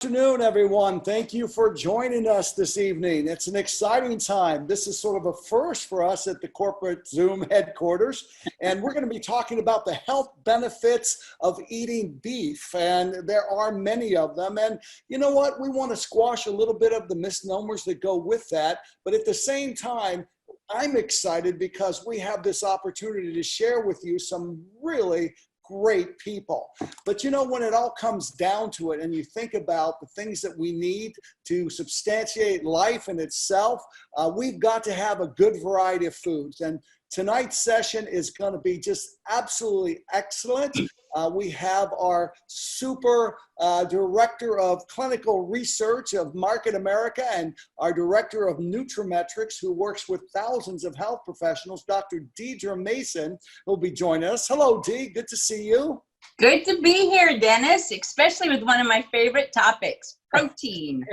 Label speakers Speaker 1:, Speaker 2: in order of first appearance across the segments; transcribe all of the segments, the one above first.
Speaker 1: Afternoon, everyone. Thank you for joining us this evening. It's an exciting time. This is sort of a first for us at the corporate Zoom headquarters, and we're going to be talking about the health benefits of eating beef, and there are many of them. And you know what? We want to squash a little bit of the misnomers that go with that, but at the same time, I'm excited because we have this opportunity to share with you some really great people. But you know, when it all comes down to it and you think about the things that we need to substantiate life in itself, we've got to have a good variety of foods. And tonight's session is going to be just absolutely excellent. We have our super director of clinical research of Market America and our director of nutraMetrix, who works with thousands of health professionals, Dr. Deedra Mason, who'll be joining us. Hello, Dee. Good to see you.
Speaker 2: Good to be here, Dennis, especially with one of my favorite topics, protein.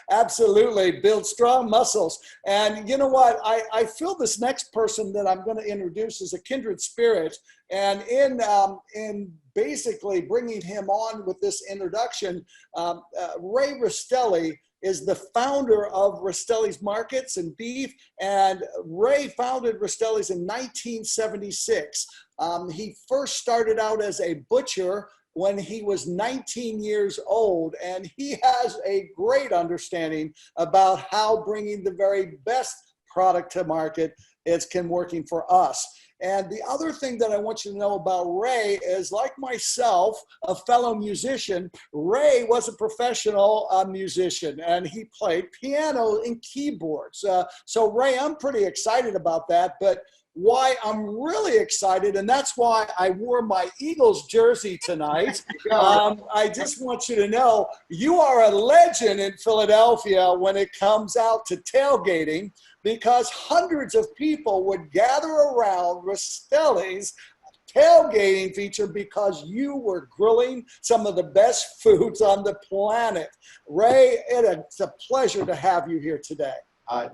Speaker 1: Absolutely. Build strong muscles. And you know what? I feel this next person that I'm going to introduce is a kindred spirit. And in basically bringing him on with this introduction, Ray Rastelli is the founder of Rastelli's Markets and Beef. And Ray founded Rastelli's in 1976. He first started out as a butcher when he was 19 years old, and he has a great understanding about how bringing the very best product to market can working for us. And the other thing that I want you to know about Ray is, like myself, a fellow musician, Ray was a professional musician, and he played piano and keyboards. So Ray, I'm pretty excited about that, but why I'm really excited, and that's why I wore my Eagles jersey tonight. I just want you to know you are a legend in Philadelphia when it comes out to tailgating, because hundreds of people would gather around Rastelli's tailgating feature because you were grilling some of the best foods on the planet. Ray, it's a pleasure to have you here today.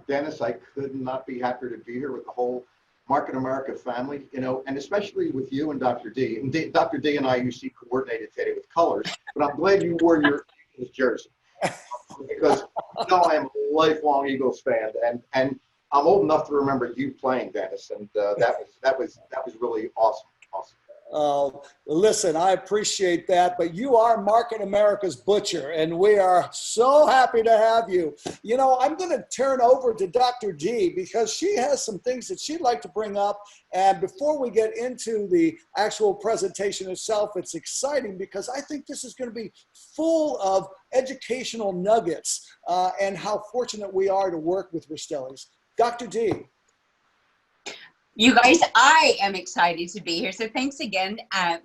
Speaker 3: Dennis, I could not be happier to be here with the whole Market America family, you know, and especially with you and Dr. D. And Dr. D and I usually coordinated today with colors, but I'm glad you wore your Eagles jersey because you know I am a lifelong Eagles fan, and I'm old enough to remember you playing, Dennis, and that was really awesome.
Speaker 1: Listen, I appreciate that, but you are Market America's butcher, and we are so happy to have you. You know, I'm going to turn over to Dr. D because she has some things that she'd like to bring up. And before we get into the actual presentation itself, it's exciting because I think this is going to be full of educational nuggets and how fortunate we are to work with Rastelli's. Dr. D.
Speaker 2: You guys, I am excited to be here. So thanks again,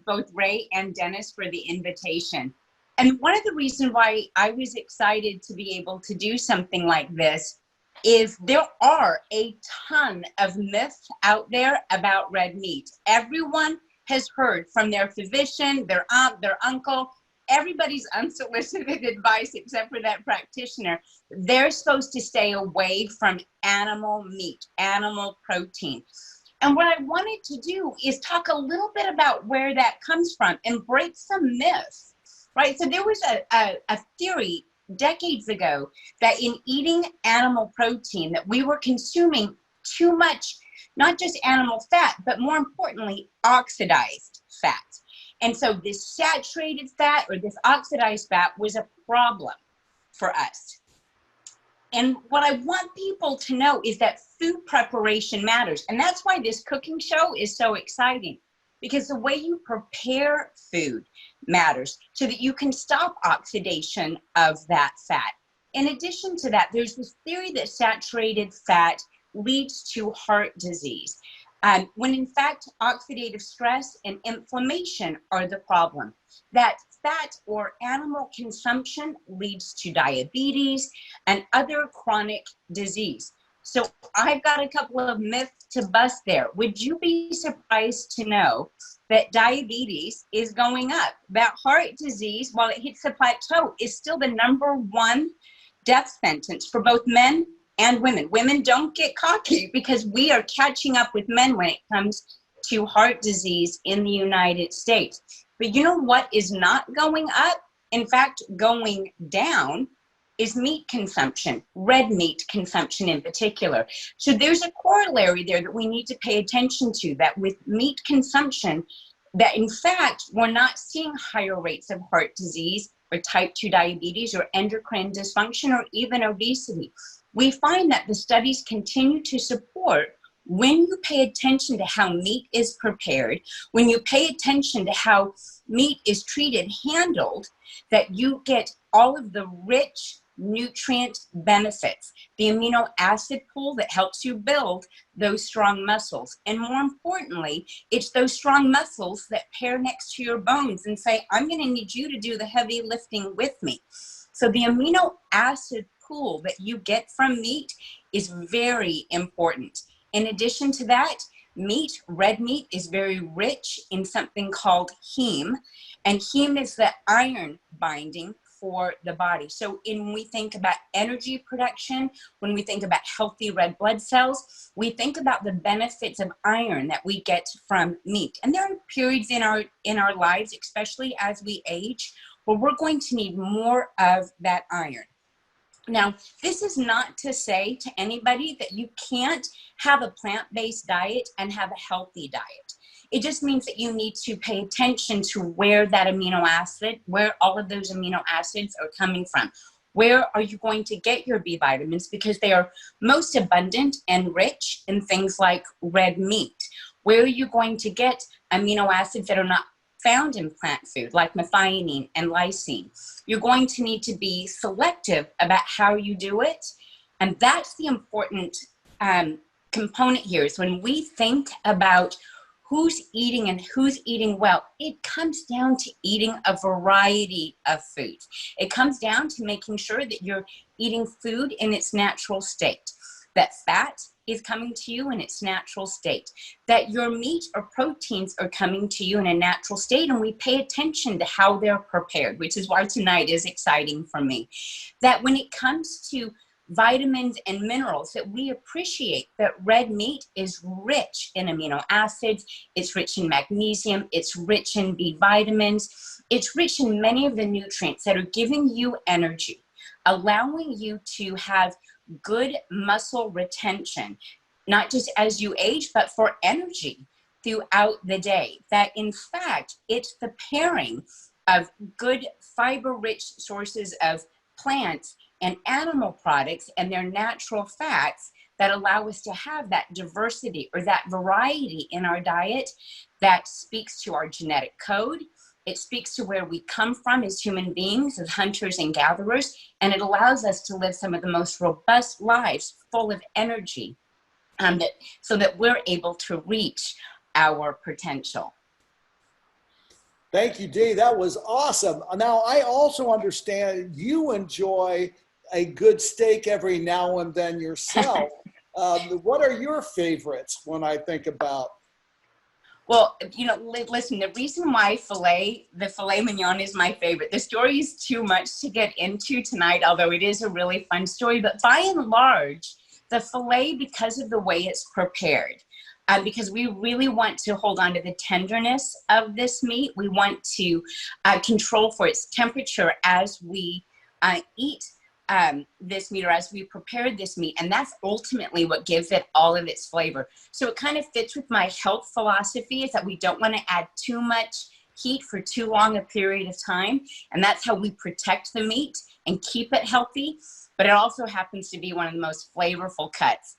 Speaker 2: both Ray and Dennis, for the invitation. And one of the reasons why I was excited to be able to do something like this is there are a ton of myths out there about red meat. Everyone has heard from their physician, their aunt, their uncle, everybody's unsolicited advice except for that practitioner. They're supposed to stay away from animal meat, animal protein. And what I wanted to do is talk a little bit about where that comes from and break some myths, right? So there was a theory decades ago that in eating animal protein that we were consuming too much, not just animal fat, but more importantly, oxidized fat. And so this saturated fat or this oxidized fat was a problem for us. And what I want people to know is that food preparation matters. And that's why this cooking show is so exciting, because the way you prepare food matters so that you can stop oxidation of that fat. In addition to that, there's this theory that saturated fat leads to heart disease, when in fact, oxidative stress and inflammation are the problem. That fat or animal consumption leads to diabetes and other chronic disease. So I've got a couple of myths to bust there. Would you be surprised to know that diabetes is going up? That heart disease, while it hits a plateau, is still the #1 death sentence for both men and women. Women, don't get cocky because we are catching up with men when it comes to heart disease in the United States. But you know what is not going up? In fact, going down is meat consumption, red meat consumption in particular. So there's a corollary there that we need to pay attention to, that with meat consumption, that in fact, we're not seeing higher rates of heart disease or type 2 diabetes or endocrine dysfunction or even obesity. We find that the studies continue to support when you pay attention to how meat is prepared, when you pay attention to how meat is treated, handled, that you get all of the rich nutrient benefits, the amino acid pool that helps you build those strong muscles. And more importantly, it's those strong muscles that pair next to your bones and say, I'm going to need you to do the heavy lifting with me. So the amino acid pool that you get from meat is very important. In addition to that, meat, red meat, is very rich in something called heme, and heme is the iron binding for the body. So when we think about energy production, when we think about healthy red blood cells, we think about the benefits of iron that we get from meat. And there are periods in our lives, especially as we age, where we're going to need more of that iron. Now, this is not to say to anybody that you can't have a plant-based diet and have a healthy diet. It just means that you need to pay attention to where that amino acid, where all of those amino acids are coming from. Where are you going to get your B vitamins? Because they are most abundant and rich in things like red meat. Where are you going to get amino acids that are not found in plant food, like methionine and lysine? You're going to need to be selective about how you do it. And that's the important component here, is when we think about who's eating and who's eating well, it comes down to eating a variety of foods. It comes down to making sure that you're eating food in its natural state, that fat is coming to you in its natural state, that your meat or proteins are coming to you in a natural state, and we pay attention to how they're prepared, which is why tonight is exciting for me. That when it comes to vitamins and minerals, that we appreciate that red meat is rich in amino acids, it's rich in magnesium, it's rich in B vitamins, it's rich in many of the nutrients that are giving you energy, allowing you to have good muscle retention, not just as you age, but for energy throughout the day. That in fact, it's the pairing of good fiber-rich sources of plants and animal products and their natural fats that allow us to have that diversity or that variety in our diet that speaks to our genetic code. It speaks to where we come from as human beings, as hunters and gatherers, and it allows us to live some of the most robust lives full of energy, so that we're able to reach our potential.
Speaker 1: Thank you, Dee. That was awesome. Now, I also understand you enjoy a good steak every now and then yourself. What are your favorites when I think about?
Speaker 2: Well, you know, listen, the reason why the filet mignon is my favorite, the story is too much to get into tonight, although it is a really fun story. But by and large, the filet, because of the way it's prepared, because we really want to hold on to the tenderness of this meat. We want to control for its temperature as we eat this meat, or as we prepare this meat, and that's ultimately what gives it all of its flavor. So it kind of fits with my health philosophy, is that we don't want to add too much heat for too long a period of time, and that's how we protect the meat and keep it healthy. But it also happens to be one of the most flavorful cuts.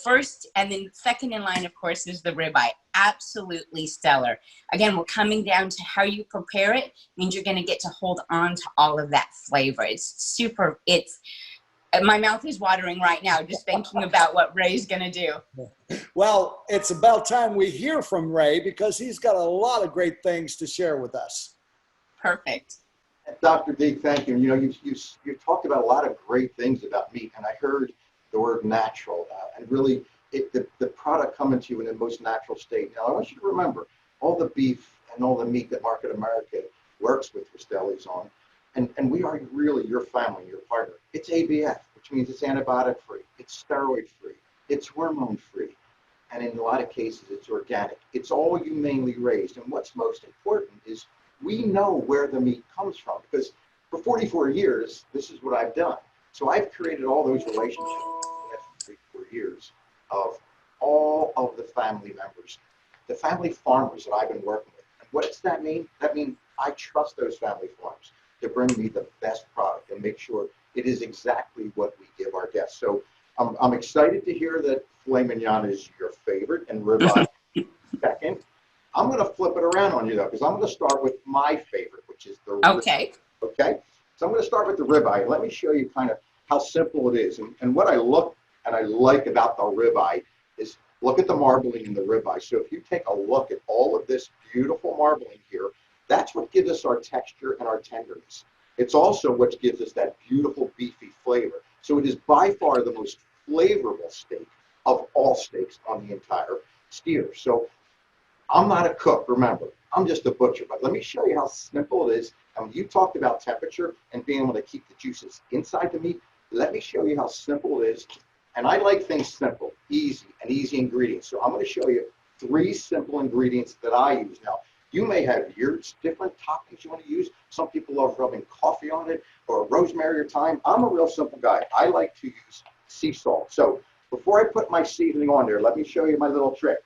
Speaker 2: First, and then second in line, of course, is the ribeye. Absolutely stellar. Again, we're coming down to how you prepare it. Means you're going to get to hold on to all of that flavor. It's super. My mouth is watering right now just thinking about what Ray's going to do.
Speaker 1: Well, it's about time we hear from Ray, because he's got a lot of great things to share with us.
Speaker 2: Perfect.
Speaker 3: Dr. D, thank you. You know, you talked about a lot of great things about meat, and I heard the word natural, and really the product coming to you in the most natural state. Now, I want you to remember all the beef and all the meat that Market America works with Rastelli's on, and we are really your family, your partner. It's ABF, which means it's antibiotic-free, it's steroid-free, it's hormone-free, and in a lot of cases, it's organic. It's all humanely raised, and what's most important is we know where the meat comes from, because for 44 years, this is what I've done. So I've created all those relationships for the last 44 years of all of the family members, the family farmers that I've been working with. And what does that mean? That means I trust those family farms to bring me the best product and make sure it is exactly what we give our guests. So I'm excited to hear that filet mignon is your favorite and ribeye second. I'm going to flip it around on you, though, because I'm going to start with my favorite, which is the
Speaker 2: Okay.
Speaker 3: ribeye. Okay? So I'm going to start with the ribeye. Let me show you kind of how simple it is. And what I look and I like about the ribeye is look at the marbling in the ribeye. So if you take a look at all of this beautiful marbling here, that's what gives us our texture and our tenderness. It's also what gives us that beautiful beefy flavor. So it is by far the most flavorful steak of all steaks on the entire steer. So I'm not a cook, remember. I'm just a butcher. But let me show you how simple it is. And when you talked about temperature and being able to keep the juices inside the meat, let me show you how simple it is. And I like things simple, easy, and easy ingredients. So I'm going to show you 3 simple ingredients that I use. Now, you may have your different toppings you want to use. Some people love rubbing coffee on it or rosemary or thyme. I'm a real simple guy. I like to use sea salt. So before I put my seasoning on there, let me show you my little trick.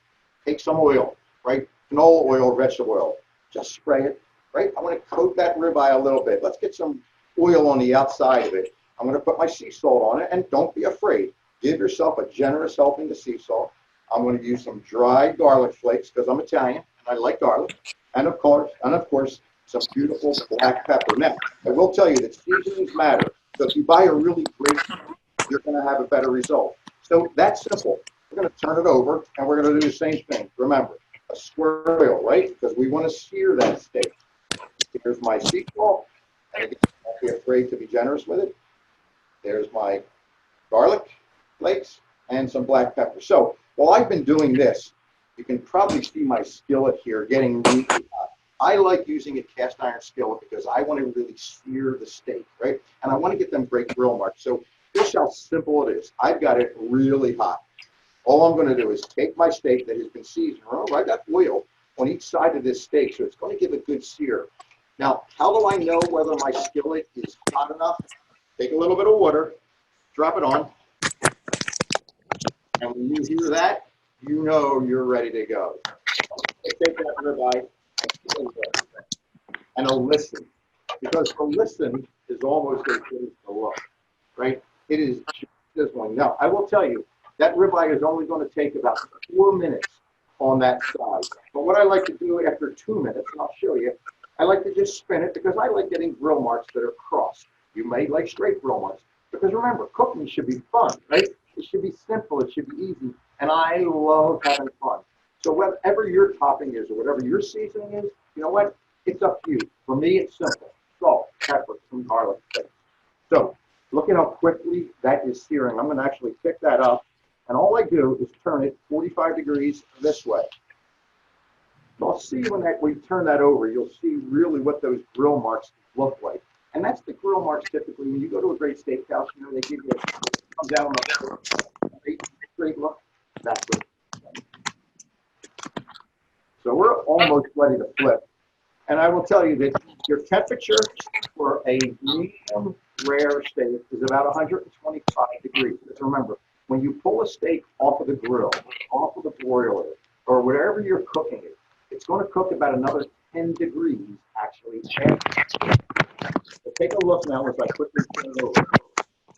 Speaker 3: Take some oil, right? Canola oil, vegetable oil. Just spray it, right? I want to coat that ribeye a little bit. Let's get some oil on the outside of it. I'm going to put my sea salt on it, and don't be afraid. Give yourself a generous helping of sea salt. I'm going to use some dried garlic flakes because I'm Italian and I like garlic, and of course, some beautiful black pepper. Now, I will tell you that seasonings matter. So if you buy a really great, you're going to have a better result. So that's simple. We're going to turn it over, and we're going to do the same thing. Remember, a square oil, right? Because we want to sear that steak. Here's my sea salt. And again, don't be afraid to be generous with it. There's my garlic flakes and some black pepper. So while I've been doing this, you can probably see my skillet here getting really hot. I like using a cast iron skillet because I want to really sear the steak, right? And I want to get them great grill marks. So here's how simple it is. I've got it really hot. All I'm going to do is take my steak that has been seasoned. Remember, I got oil on each side of this steak, so it's going to give a good sear. Now, how do I know whether my skillet is hot enough? Take a little bit of water, drop it on, and when you hear that, you know you're ready to go. Take that ribeye and a listen, because the listen is almost as good as the look, right? It is just one. Now, I will tell you, that ribeye is only going to take about 4 minutes on that side. But what I like to do after 2 minutes, and I'll show you, I like to just spin it because I like getting grill marks that are crossed. You may like straight grill marks, because remember, cooking should be fun, right? It should be simple, it should be easy, and I love having fun. So whatever your topping is or whatever your seasoning is, you know what? It's up to you. For me, it's simple. Salt, pepper, some garlic. So look at how quickly that is searing. I'm going to actually pick that up, and all I do is turn it 45 degrees this way. So I'll see when we turn that over, you'll see really what those grill marks look like. And that's the grill marks typically. When you go to a great steakhouse, you know, they give you come down on the straight look. That's what. So we're almost ready to flip. And I will tell you that your temperature for a medium rare steak is about 125 degrees. Because remember, when you pull a steak off of the grill, off of the broiler, or wherever you're cooking it, it's going to cook about another 10 degrees, actually. So take a look now as I quickly turn it over.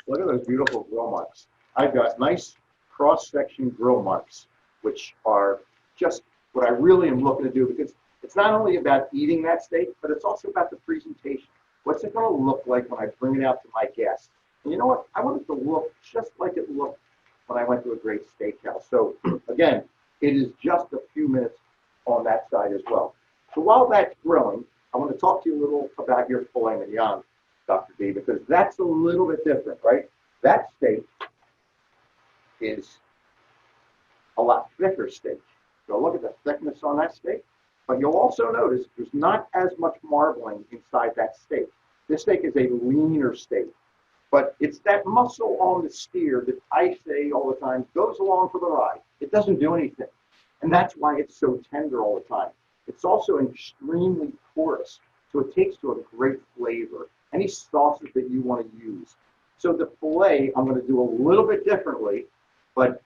Speaker 3: Look at those beautiful grill marks. I've got nice cross-section grill marks, which are just what I really am looking to do, because it's not only about eating that steak, but it's also about the presentation. What's it going to look like when I bring it out to my guests? And you know what? I want it to look just like it looked when I went to a great steakhouse. So again, it is just a few minutes on that side as well. So while that's grilling, I want to talk to you a little about your filet mignon, Dr. D, because that's a little bit different, right? That steak is a lot thicker steak. So look at the thickness on that steak. But you'll also notice there's not as much marbling inside that steak. This steak is a leaner steak. But it's that muscle on the steer that I say all the time goes along for the ride. It doesn't do anything. And that's why it's so tender all the time. It's also extremely porous, so it takes to a great flavor. Any sauces that you want to use. So the filet, I'm going to do a little bit differently, but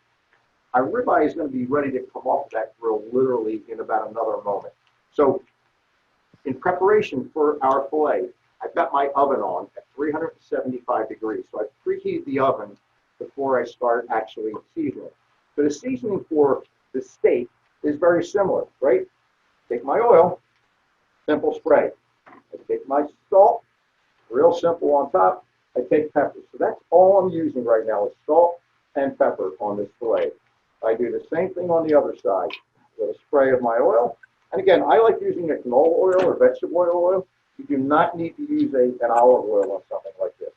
Speaker 3: our ribeye is going to be ready to come off that grill literally in about another moment. So in preparation for our filet, I've got my oven on at 375 degrees. So I've preheated the oven before I start actually seasoning. So the seasoning for the steak is very similar, right? Take my oil, simple spray. I take my salt, real simple on top. I take pepper. So that's all I'm using right now is salt and pepper on this filet. I do the same thing on the other side with a spray of my oil. And again, I like using a canola oil or vegetable oil. You do not need to use an olive oil on something like this.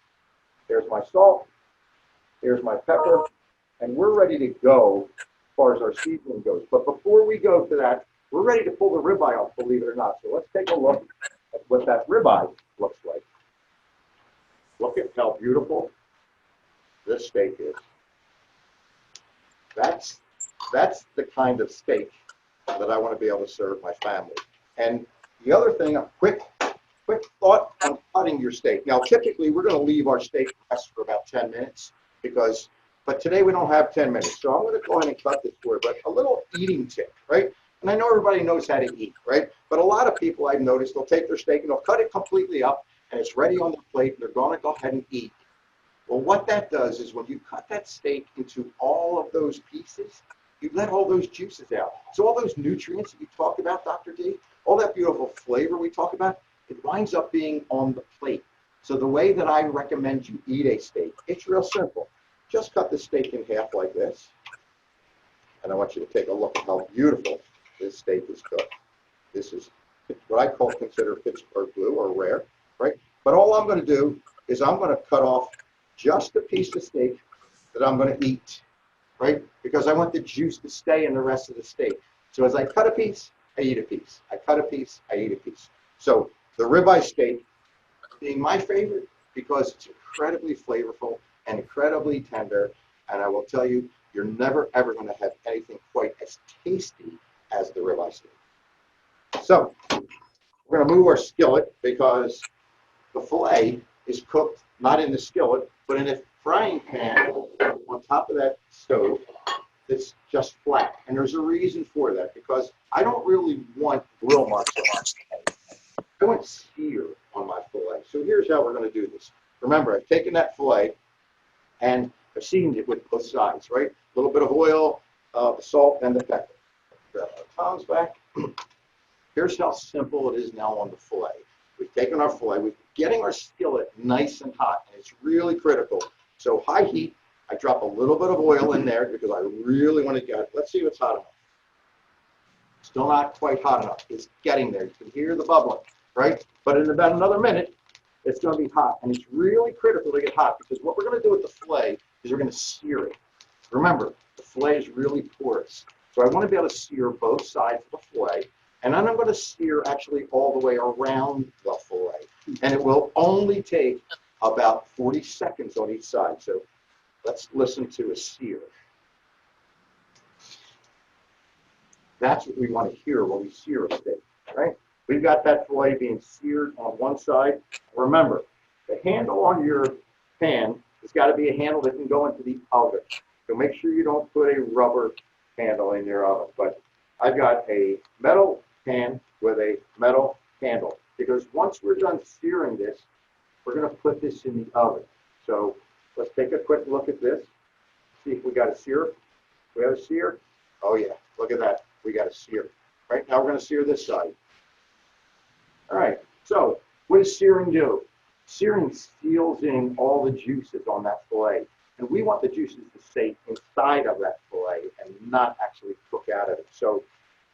Speaker 3: Here's my salt. Here's my pepper. And we're ready to go as far as our seasoning goes. But before we go to that, we're ready to pull the ribeye off, believe it or not. So let's take a look at what that ribeye looks like. Look at how beautiful this steak is. That's the kind of steak that I want to be able to serve my family. And the other thing, a quick thought on cutting your steak. Now, typically, we're going to leave our steak rest for about 10 minutes but today we don't have 10 minutes. So I'm going to go ahead and cut this for you. But a little eating tip, right? And I know everybody knows how to eat, right? But a lot of people I've noticed, they'll take their steak and they'll cut it completely up and it's ready on the plate and they're going to go ahead and eat. Well, what that does is when you cut that steak into all of those pieces, you let all those juices out. So all those nutrients that you talked about, Dr. D, all that beautiful flavor we talk about, it winds up being on the plate. So the way that I recommend you eat a steak, it's real simple. Just cut the steak in half like this. And I want you to take a look at how beautiful this steak is cooked. This is what I consider Pittsburgh blue or rare, right? But all I'm going to do is I'm going to cut off just a piece of steak that I'm going to eat, right? Because I want the juice to stay in the rest of the steak. So as I cut a piece, I eat a piece. I cut a piece, I eat a piece. So the ribeye steak being my favorite because it's incredibly flavorful and incredibly tender. And I will tell you, you're never, ever going to have anything quite as tasty as the ribeye steak. So we're going to move our skillet because the filet is cooked not in the skillet, but in a frying pan on top of that stove that's just flat. And there's a reason for that because I don't really want grill marks on my filet. I want sear on my filet. So here's how we're going to do this. Remember, I've taken that filet and I've seasoned it with both sides, right? A little bit of oil, the salt, and the pepper. Grab our tongs back. Here's how simple it is now on the filet. We've taken our filet, we're getting our skillet nice and hot, and it's really critical. So high heat, I drop a little bit of oil in there because I really want to get it. Let's see if it's hot enough. Still not quite hot enough. It's getting there. You can hear the bubbling, right? But in about another minute, it's going to be hot. And it's really critical to get hot because what we're going to do with the filet is we're going to sear it. Remember, the filet is really porous. So I want to be able to sear both sides of the filet. And then I'm going to sear actually all the way around the filet. And it will only take about 40 seconds on each side. So let's listen to a sear. That's what we want to hear when we sear a steak, right? We've got that filet being seared on one side. Remember, the handle on your pan has got to be a handle that can go into the oven. So make sure you don't put a rubber handle in your oven. But I've got a metal pan with a metal handle because once we're done searing this, we're going to put this in the oven. So let's take a quick look at this. See if we got a sear. We have a sear? Oh yeah, look at that. We got a sear. Right now we're going to sear this side. All right, so what does searing do? Searing seals in all the juices on that filet. And we want the juices to stay inside of that filet and not actually cook out of it. So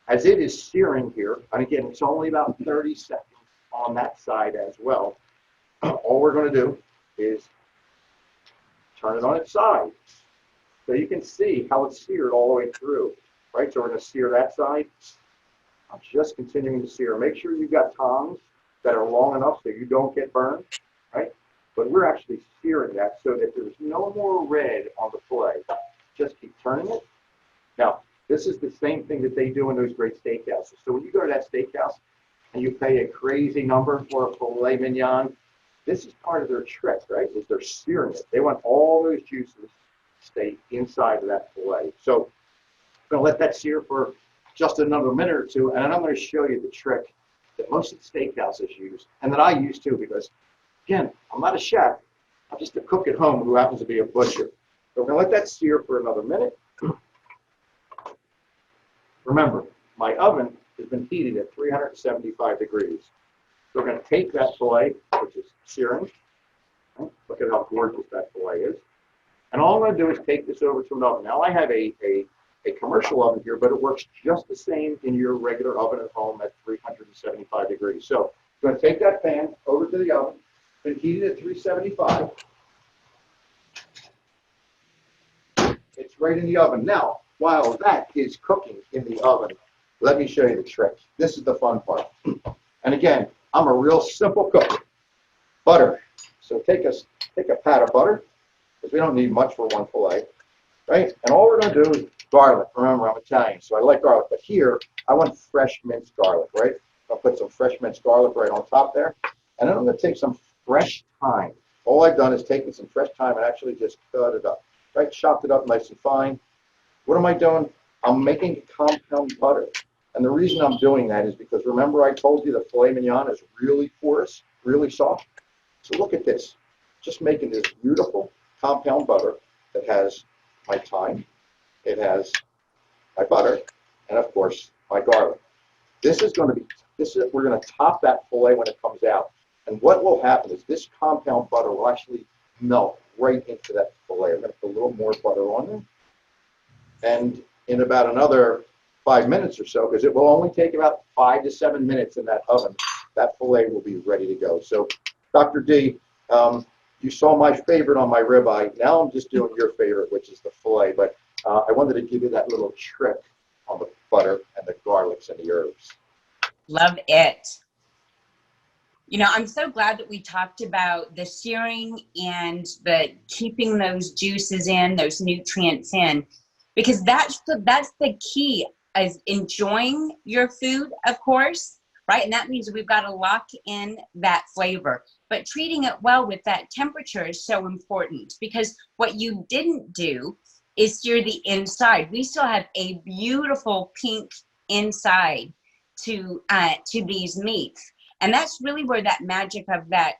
Speaker 3: as it is searing here, and again, it's only about 30 seconds on that side as well, all we're going to do is turn it on its side. So you can see how it's seared all the way through, right? So we're going to sear that side. I'm just continuing to sear. Make sure you've got tongs that are long enough so you don't get burned, right? But we're actually searing that so that there's no more red on the filet. Just keep turning it. Now, This is the same thing that they do in those great steakhouses. So when you go to that steakhouse and you pay a crazy number for a filet mignon, this is part of their trick, right? Is they're searing it. They want all those juices to stay inside of that filet. So I'm going to let that sear for just another minute or two, and then I'm going to show you the trick that most of the steakhouses use, and that I use too, because, again, I'm not a chef. I'm just a cook at home who happens to be a butcher. So we're going to let that sear for another minute. Remember, my oven has been heated at 375 degrees. So we're going to take that filet, which is searing. Look at how gorgeous that filet is. And all I'm going to do is take this over to an oven. Now, I have a commercial oven here, but it works just the same in your regular oven at home at 375 degrees. So I'm going to take that pan over to the oven. It's been heated at 375. It's right in the oven. Now, while that is cooking in the oven, let me show you the trick. This is the fun part. And again, I'm a real simple cook. Butter. So take a pat of butter, because we don't need much for one fillet, right? And all we're going to do is garlic. Remember, I'm Italian, so I like garlic. But here, I want fresh minced garlic, right? I'll put some fresh minced garlic right on top there. And then I'm going to take some fresh thyme. All I've done is taken some fresh thyme and actually just cut it up, right? Chopped it up nice and fine. What am I doing? I'm making compound butter. And the reason I'm doing that is because, remember, I told you the filet mignon is really porous, really soft. So look at this. Just making this beautiful compound butter that has my thyme, it has my butter, and of course, my garlic. This is going to be, we're going to top that filet when it comes out. And what will happen is this compound butter will actually melt right into that filet. I'm going to put a little more butter on there. And in about another 5 minutes or so, because it will only take about 5 to 7 minutes in that oven, that filet will be ready to go. So, Dr. D, you saw my favorite on my ribeye. Now I'm just doing your favorite, which is the filet. But I wanted to give you that little trick on the butter and the garlics and the herbs.
Speaker 2: Love it. You know, I'm so glad that we talked about the searing and the keeping those juices in, those nutrients in, because that's the key, is enjoying your food, of course, right? And that means we've got to lock in that flavor. But treating it well with that temperature is so important, because what you didn't do is sear the inside. We still have a beautiful pink inside to these meats. And that's really where that magic of that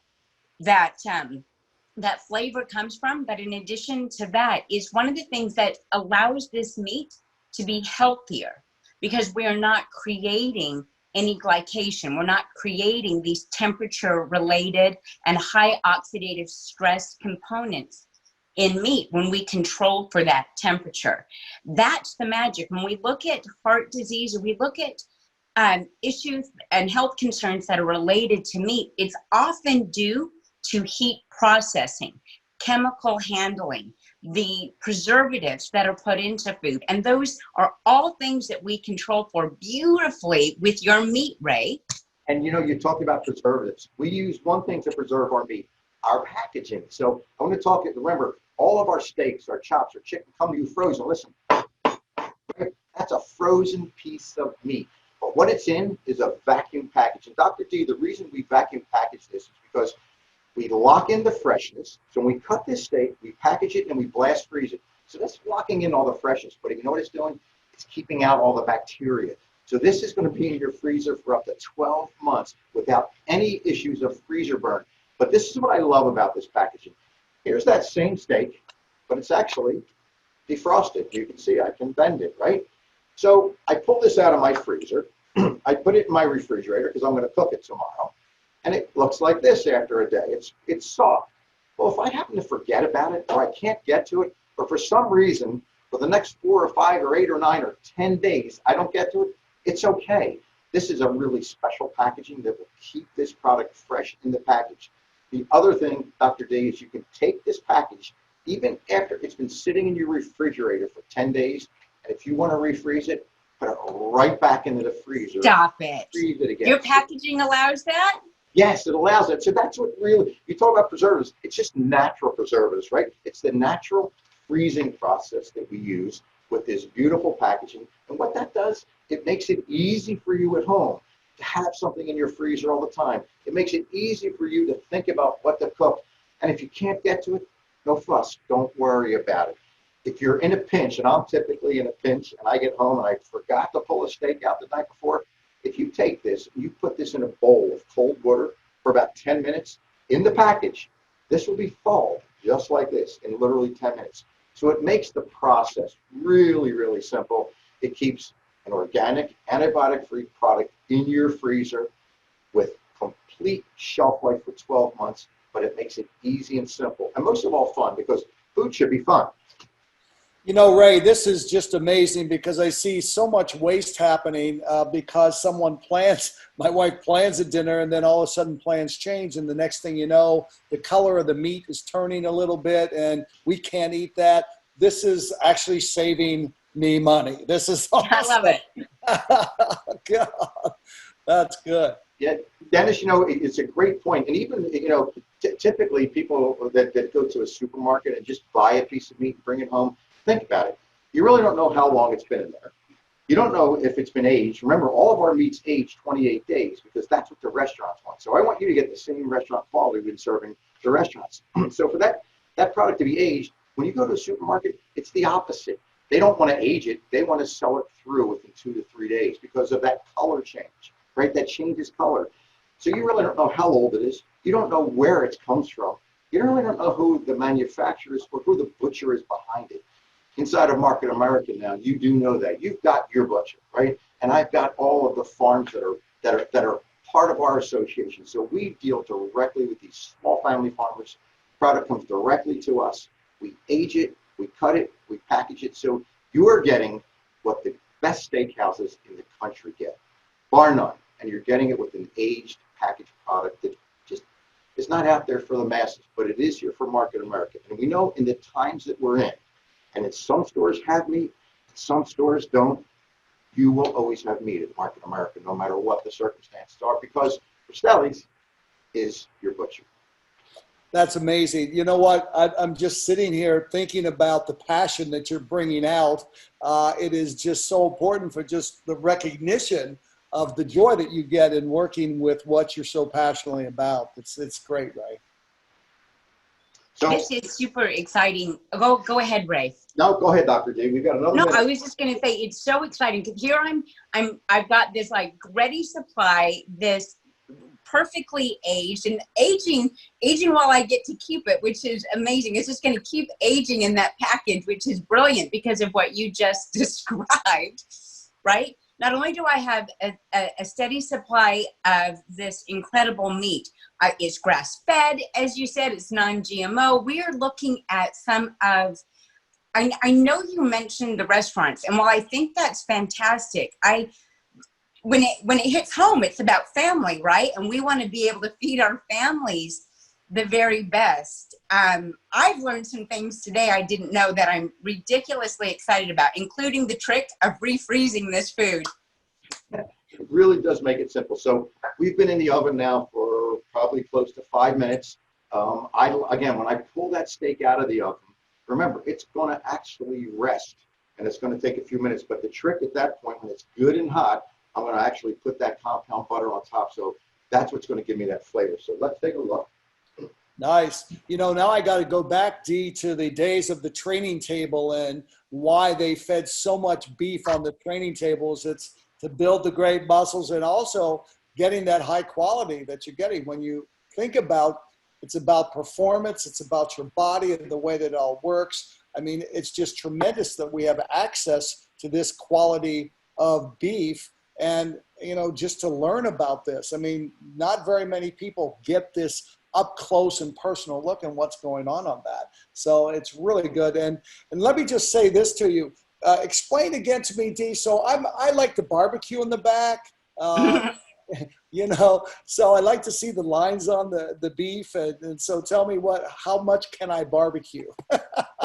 Speaker 2: flavor comes from. But in addition to that, is one of the things that allows this meat to be healthier, because we are not creating any glycation. We're not creating these temperature related and high oxidative stress components in meat when we control for that temperature. That's the magic. When we look at heart disease, or we look at issues and health concerns that are related to meat, it's often due to heat processing, chemical handling, the preservatives that are put into food. And those are all things that we control for beautifully with your meat, Ray.
Speaker 3: And you know, you talked about preservatives. We use one thing to preserve our meat, our packaging. So I want to talk, remember, all of our steaks, our chops, our chicken come to you frozen. Listen, that's a frozen piece of meat. But what it's in is a vacuum package. And Dr. D, the reason we vacuum package this is because we lock in the freshness. So when we cut this steak, we package it and we blast freeze it. So that's locking in all the freshness. But you know what it's doing? It's keeping out all the bacteria. So this is going to be in your freezer for up to 12 months without any issues of freezer burn. But this is what I love about this packaging. Here's that same steak, but it's actually defrosted. You can see I can bend it, right? So I pull this out of my freezer. I put it in my refrigerator because I'm going to cook it tomorrow. And it looks like this after a day. It's soft. Well, if I happen to forget about it, or I can't get to it, or for some reason, for the next 4 or 5 or 8 or 9 or 10 days, I don't get to it, it's okay. This is a really special packaging that will keep this product fresh in the package. The other thing, Dr. D, is you can take this package, even after it's been sitting in your refrigerator for 10 days, and if you want to refreeze it, put it right back into the freezer.
Speaker 2: Stop it.
Speaker 3: Freeze it again.
Speaker 2: Your packaging allows that?
Speaker 3: Yes, it allows it. So that's what really, you talk about preservatives, it's just natural preservatives, right? It's the natural freezing process that we use with this beautiful packaging. And what that does, it makes it easy for you at home to have something in your freezer all the time. It makes it easy for you to think about what to cook. And if you can't get to it, no fuss, don't worry about it. If you're in a pinch, and I'm typically in a pinch, and I get home and I forgot to pull a steak out the night before, if you take this and you put this in a bowl of cold water for about 10 minutes in the package, this will be thawed just like this in literally 10 minutes. So it makes the process really, really simple. It keeps an organic, antibiotic-free product in your freezer with complete shelf life for 12 months, but it makes it easy and simple. And most of all, fun, because food should be fun.
Speaker 1: You know, Ray, this is just amazing because I see so much waste happening because someone plans, my wife plans a dinner, and then all of a sudden plans change. And the next thing you know, the color of the meat is turning a little bit and we can't eat that. This is actually saving me money. This is awesome.
Speaker 2: I love it.
Speaker 1: God, that's good.
Speaker 3: Yeah, Dennis, you know, it's a great point. And even, you know, typically people that go to a supermarket and just buy a piece of meat and bring it home, think about it. You really don't know how long it's been in there. You don't know if it's been aged. Remember, all of our meats age 28 days because that's what the restaurants want. So I want you to get the same restaurant quality we've been serving the restaurants. So for that product to be aged, when you go to a supermarket, it's the opposite. They don't want to age it. They want to sell it through within 2 to 3 days because of that color change, right? That changes color. So you really don't know how old it is. You don't know where it comes from. You really don't know who the manufacturer is or who the butcher is behind it. Inside of Market America now, you do know that. You've got your butcher, right? And I've got all of the farms that are part of our association. So we deal directly with these small family farmers. Product comes directly to us. We age it, we cut it, we package it. So you are getting what the best steakhouses in the country get, bar none. And you're getting it with an aged packaged product that just is not out there for the masses, but it is here for Market America. And we know in the times that we're in, and in some stores have meat, some stores don't, you will always have meat at Market America, no matter what the circumstances are, because Rastelli's is your butcher.
Speaker 1: That's amazing. You know what? I'm just sitting here thinking about the passion that you're bringing out. It is just so important for just the recognition of the joy that you get in working with what you're so passionately about. It's great, Ray.
Speaker 3: So,
Speaker 2: This is super exciting. Go ahead, Ray.
Speaker 3: no, go ahead, Dr. D. We've got another minute.
Speaker 2: I was just going to say it's so exciting because here I've got this like ready supply, this perfectly aged and aging while I get to keep it, which is amazing. It's just going to keep aging in that package, which is brilliant because of what you just described, right? Not only do I have a steady supply of this incredible meat, it's grass-fed, as you said, it's non-GMO. We are looking at some of, I know you mentioned the restaurants, and while I think that's fantastic, when it hits home, it's about family, right? And we want to be able to feed our families the very best. I've learned some things today I didn't know that I'm ridiculously excited about, including the trick of refreezing this food.
Speaker 3: It really does make it simple. So we've been in the oven now for probably close to 5 minutes. Again, when I pull that steak out of the oven, remember, it's going to actually rest, and it's going to take a few minutes. But the trick at that point, when it's good and hot, I'm going to actually put that compound butter on top. So that's what's going to give me that flavor. So let's take a look.
Speaker 1: Nice. You know, now I got to go back, Dee, to the days of the training table and why they fed so much beef on the training tables. It's to build the great muscles and also getting that high quality that you're getting. When you think about, it's about performance, it's about your body and the way that it all works. I mean, it's just tremendous that we have access to this quality of beef. And, you know, just to learn about this, I mean, not very many people get this up close and personal look and what's going on that. So it's really good. And let me just say this to you. Explain again to me, Dee. So I like the barbecue in the back, you know, so I like to see the lines on the beef. And so tell me how much can I barbecue?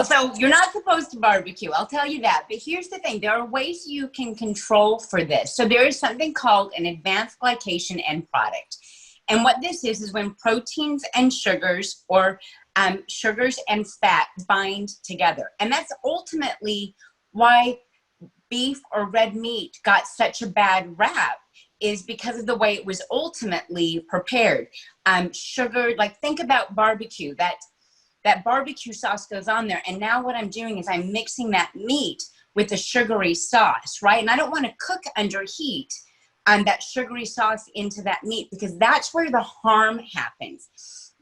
Speaker 2: So you're not supposed to barbecue, I'll tell you that. But here's the thing, there are ways you can control for this. So there is something called an advanced glycation end product. And what this is when proteins and sugars or sugars and fat bind together. And that's ultimately why beef or red meat got such a bad rap is because of the way it was ultimately prepared. Sugar, like think about barbecue, that barbecue sauce goes on there. And now what I'm doing is I'm mixing that meat with the sugary sauce, right? And I don't want to cook under heat that sugary sauce into that meat, because that's where the harm happens.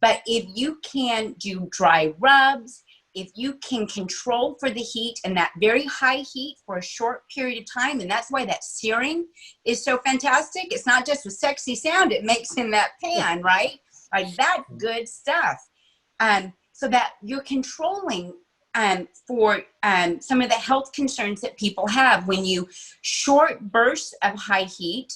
Speaker 2: But if you can do dry rubs, if you can control for the heat and that very high heat for a short period of time, and that's why that searing is so fantastic. It's not just a sexy sound it makes in that pan, right? Like that's good stuff. So that you're controlling for some of the health concerns that people have when you short bursts of high heat,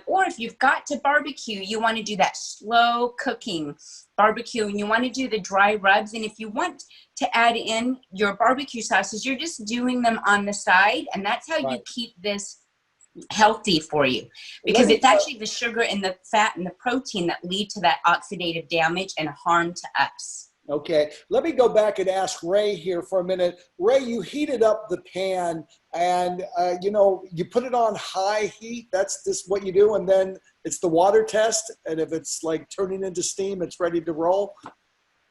Speaker 2: or if you've got to barbecue, you want to do that slow cooking barbecue, and you want to do the dry rubs. And if you want to add in your barbecue sauces, you're just doing them on the side, and that's how you keep this healthy for you, because it's actually the sugar and the fat and the protein that lead to that oxidative damage and harm to us.
Speaker 1: Okay, let me go back and ask Ray here for a minute. Ray, you heated up the pan and, you know, you put it on high heat. That's just what you do. And then it's the water test. And if it's like turning into steam, it's ready to roll.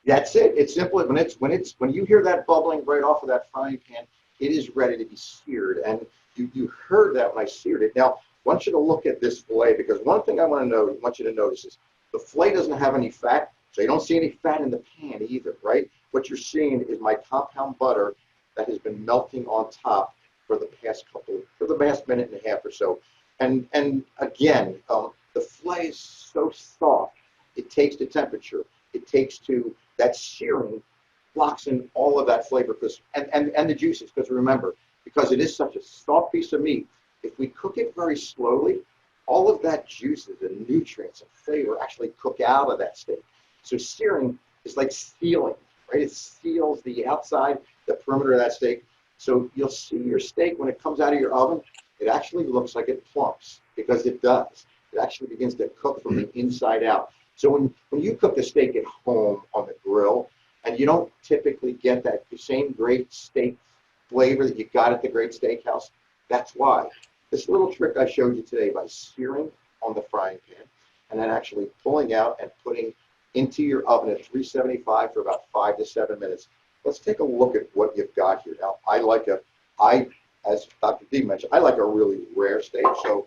Speaker 3: That's it. It's simple. When you hear that bubbling right off of that frying pan, it is ready to be seared. And you heard that when I seared it. Now, I want you to look at this filet, because one thing I want you to notice is the filet doesn't have any fat. So you don't see any fat in the pan either, right? What you're seeing is my compound butter that has been melting on top for the past minute and a half or so. And again, the filet is so soft. It takes the temperature. It takes to that searing locks in all of that flavor and the juices. Because remember, because it is such a soft piece of meat, if we cook it very slowly, all of that juices and nutrients and flavor actually cook out of that steak. So searing is like sealing, right? It seals the outside, the perimeter of that steak. So you'll see your steak when it comes out of your oven, it actually looks like it plumps, because it does. It actually begins to cook from the inside out. So when you cook the steak at home on the grill, and you don't typically get that same great steak flavor that you got at the great steakhouse, that's why. This little trick I showed you today by searing on the frying pan and then actually pulling out and putting into your oven at 375 for about 5 to 7 minutes. Let's take a look at what you've got here. Now, as Dr. D mentioned, I like a really rare steak. So,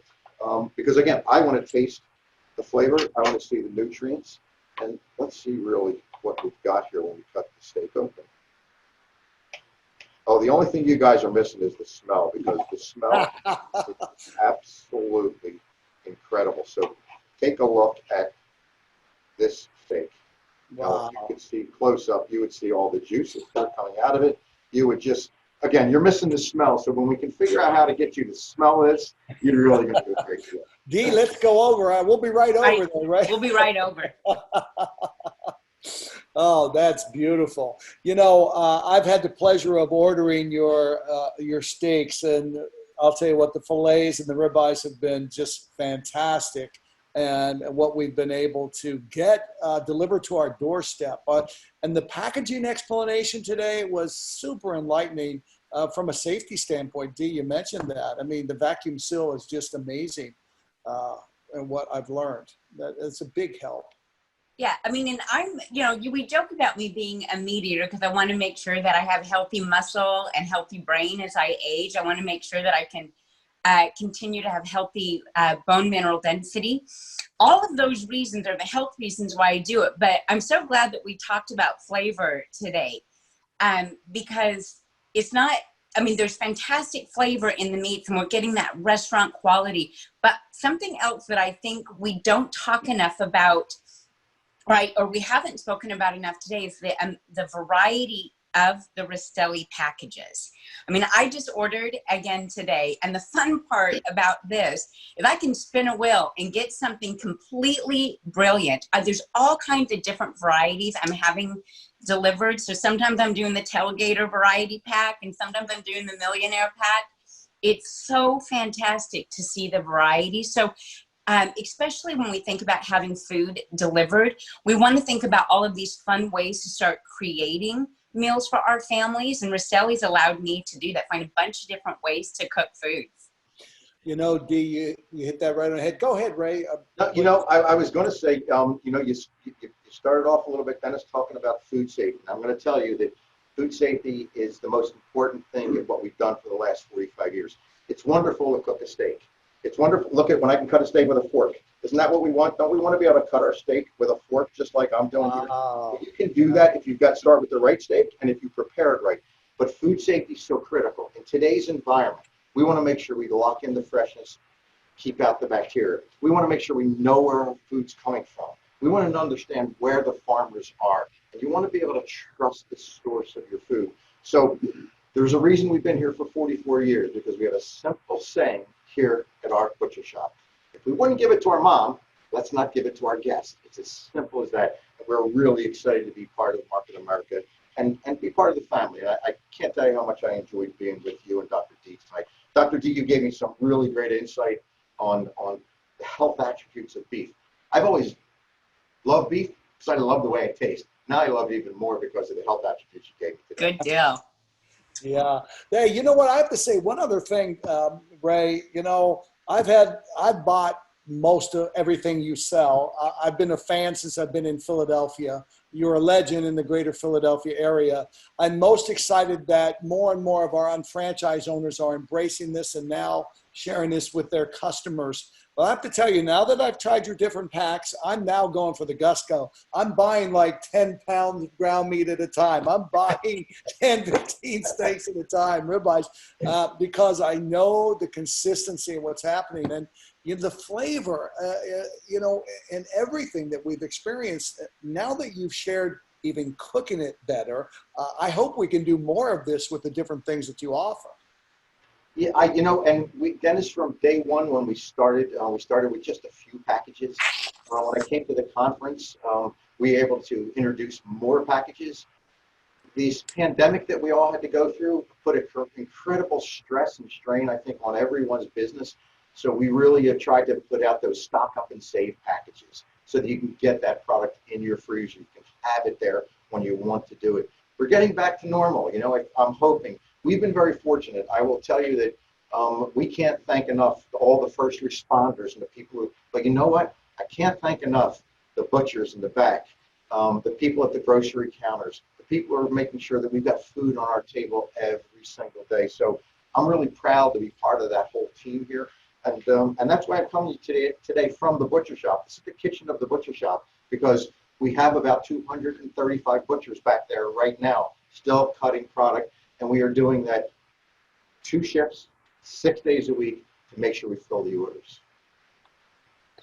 Speaker 3: because again, I want to taste the flavor. I want to see the nutrients. And let's see really what we've got here when we cut the steak open. Oh, the only thing you guys are missing is the smell, because the smell is absolutely incredible. So take a look at this steak.
Speaker 1: Wow.
Speaker 3: Now, you can see close up, you would see all the juices that are coming out of it. You would just, again, you're missing the smell. So when we can figure out how to get you to smell this, you're really going to do a great job.
Speaker 1: Dee, let's go over. We'll be right over there, right?
Speaker 2: We'll be right over.
Speaker 1: Oh, that's beautiful. You know, I've had the pleasure of ordering your steaks, and I'll tell you what, the fillets and the ribeyes have been just fantastic. And what we've been able to get delivered to our doorstep. And the packaging explanation today was super enlightening from a safety standpoint. Dee, you mentioned that. I mean, the vacuum seal is just amazing, and what I've learned. It's a big help.
Speaker 2: Yeah, I mean, and we joke about me being a meat eater because I want to make sure that I have healthy muscle and healthy brain as I age. I want to make sure that I can continue to have healthy bone mineral density. All of those reasons are the health reasons why I do it. But I'm so glad that we talked about flavor today, because it's not, I mean, there's fantastic flavor in the meats and we're getting that restaurant quality. But something else that I think we don't talk enough about, right, or we haven't spoken about enough today, is the variety of the Rastelli packages. I mean, I just ordered again today, and the fun part about this is I can spin a wheel and get something completely brilliant. There's all kinds of different varieties I'm having delivered. So sometimes I'm doing the Tailgater variety pack, and sometimes I'm doing the Millionaire pack. It's so fantastic to see the variety. So especially when we think about having food delivered, we want to think about all of these fun ways to start creating meals for our families, and Rastelli's allowed me to do that, find a bunch of different ways to cook foods.
Speaker 1: You know, Dee, you hit that right on the head. Go ahead, Ray.
Speaker 3: No, you know, I was going to say, you know, you started off a little bit, Dennis, talking about food safety. And I'm going to tell you that food safety is the most important thing in what we've done for the last 45 years. It's wonderful to cook a steak. It's wonderful. Look at when I can cut a steak with a fork. Isn't that what we want? Don't we want to be able to cut our steak with a fork just like I'm doing here? You can do that if you've got start with the right steak and if you prepare it right. But food safety is so critical. In today's environment, we want to make sure we lock in the freshness, keep out the bacteria. We want to make sure we know where our food's coming from. We want to understand where the farmers are. And you want to be able to trust the source of your food. So there's a reason we've been here for 44 years, because we have a simple saying here at our butcher shop. If we wouldn't give it to our mom, let's not give it to our guests. It's as simple as that. And we're really excited to be part of Market America and be part of the family. I can't tell you how much I enjoyed being with you and Dr. D tonight. Dr. D, you gave me some really great insight on the health attributes of beef. I've always loved beef because I love the way it tastes. Now I love it even more because of the health attributes you gave me today.
Speaker 2: Good deal.
Speaker 1: Yeah. Hey, you know what? I have to say one other thing, Ray. You know, I've bought most of everything you sell. I've been a fan since I've been in Philadelphia. You're a legend in the greater Philadelphia area. I'm most excited that more and more of our unfranchised owners are embracing this and now sharing this with their customers. Well, I have to tell you, now that I've tried your different packs, I'm now going for the gusto. I'm buying like 10 pounds of ground meat at a time. I'm buying 10, 15 steaks at a time, ribeyes, because I know the consistency of what's happening. And you know, the flavor, you know, and everything that we've experienced, now that you've shared even cooking it better, I hope we can do more of this with the different things that you offer.
Speaker 3: Yeah, you know, and Dennis, from day one when we started with just a few packages. When I came to the conference, we were able to introduce more packages. This pandemic that we all had to go through put an incredible stress and strain, I think, on everyone's business. So we really have tried to put out those stock up and save packages so that you can get that product in your freezer. You can have it there when you want to do it. We're getting back to normal. You know, I'm hoping. We've been very fortunate. I will tell you that we can't thank enough all the first responders and the people who, but you know what? I can't thank enough the butchers in the back, the people at the grocery counters, the people who are making sure that we've got food on our table every single day. So I'm really proud to be part of that whole team here. And that's why I'm coming to you today from the butcher shop. This is the kitchen of the butcher shop, because we have about 235 butchers back there right now, still cutting product. And we are doing that 2 shifts, 6 days a week to make sure we fill the orders.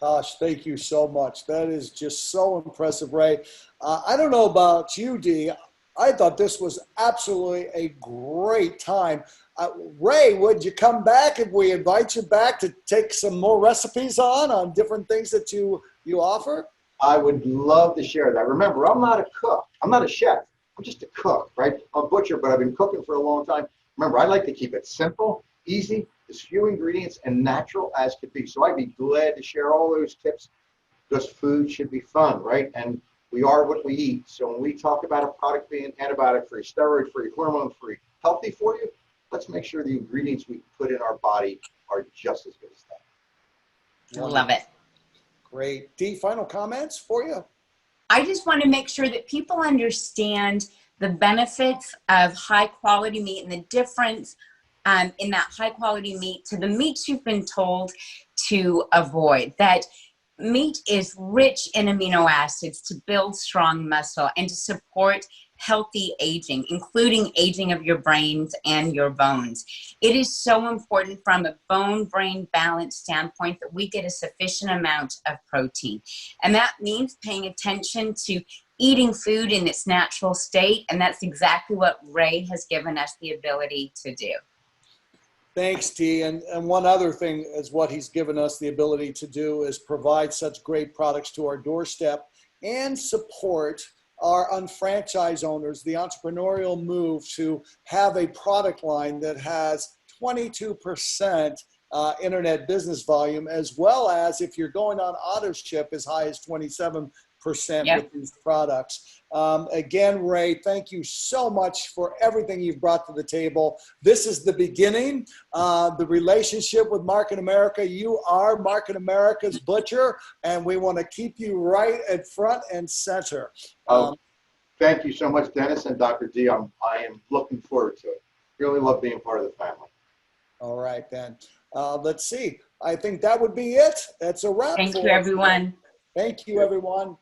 Speaker 1: Gosh, thank you so much. That is just so impressive, Ray. I don't know about you, Dee. I thought this was absolutely a great time. Ray, would you come back if we invite you back to take some more recipes on different things that you offer?
Speaker 3: I would love to share that. Remember, I'm not a cook. I'm not a chef. I'm just a cook, right? I'm a butcher, but I've been cooking for a long time. Remember, I like to keep it simple, easy, as few ingredients, and natural as could be. So I'd be glad to share all those tips, because food should be fun, right? And we are what we eat. So when we talk about a product being antibiotic-free, steroid-free, hormone-free, healthy for you, let's make sure the ingredients we put in our body are just as good as that.
Speaker 2: Love it.
Speaker 1: Great. Dee, final comments for you?
Speaker 2: I just want to make sure that people understand the benefits of high quality meat and the difference in that high quality meat to the meats you've been told to avoid. That meat is rich in amino acids to build strong muscle and to support healthy aging, including aging of your brains and your bones. It is so important from a bone-brain balance standpoint that we get a sufficient amount of protein. And that means paying attention to eating food in its natural state. And that's exactly what Ray has given us the ability to do.
Speaker 1: Thanks, Dee. And one other thing is what he's given us the ability to do is provide such great products to our doorstep and support our unfranchised owners, the entrepreneurial move to have a product line that has 22% internet business volume, as well as, if you're going on auto ship, as high as 27%. with these products. Again, Ray, thank you so much for everything you've brought to the table. This is the beginning, the relationship with Market America. You are Market America's butcher, and we want to keep you right at front and center.
Speaker 3: Thank you so much, Dennis and Dr. D. I am looking forward to it. Really love being part of the family.
Speaker 1: All right, then. Let's see. I think that would be it. That's a wrap.
Speaker 2: Thank you, everyone.
Speaker 1: Thank you, everyone.